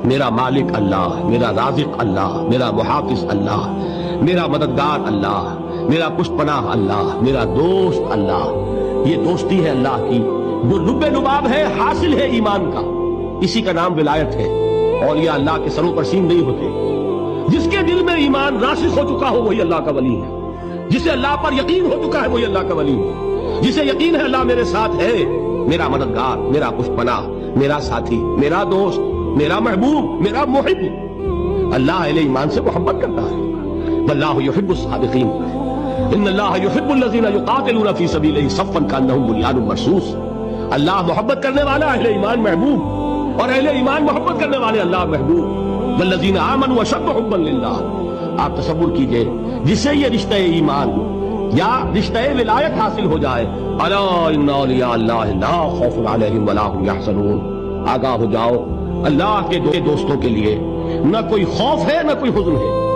میرا مالک اللہ، میرا رازق اللہ، میرا محافظ اللہ، میرا مددگار اللہ، میرا پشت پناہ اللہ، میرا دوست اللہ۔ یہ دوستی ہے اللہ کی جو لب لباب ہے، حاصل ہے ایمان کا، اسی کا نام ولایت ہے۔ اولیاء اللہ کے سروں پر سین نہیں ہوتے، جس کے دل میں ایمان راسخ ہو چکا ہو وہی اللہ کا ولی ہے، جسے اللہ پر یقین ہو چکا ہے وہی اللہ کا ولی ہے، جسے یقین ہے اللہ میرے ساتھ ہے، میرا مددگار، میرا پشت پناہ، میرا ساتھی، میرا دوست، میرا محبوب، میرا محب۔ اللہ اہل ایمان سے محبت کرتا ہے۔ واللہ یحب الصادقین، ان اللہ یحب الذین یقاتلون فی سبیلہ صفا کانہم بنیان مرصوص۔ اللہ محبت کرنے والا، اہل ایمان محبوب، اور اہل ایمان محبت کرنے والے اللہ محبوب۔ والذین آمنوا اشد حبا للہ۔ آپ تصور کیجئے جسے یہ رشتہ ایمان یا رشتہ ولایت حاصل ہو جائے، الا ان اولیاء اللہ لا خوف علیہم ولا هم یحزنون، آگاہ ہو جاؤ اللہ کے دوستوں کے لیے نہ کوئی خوف ہے نہ کوئی حزن ہے۔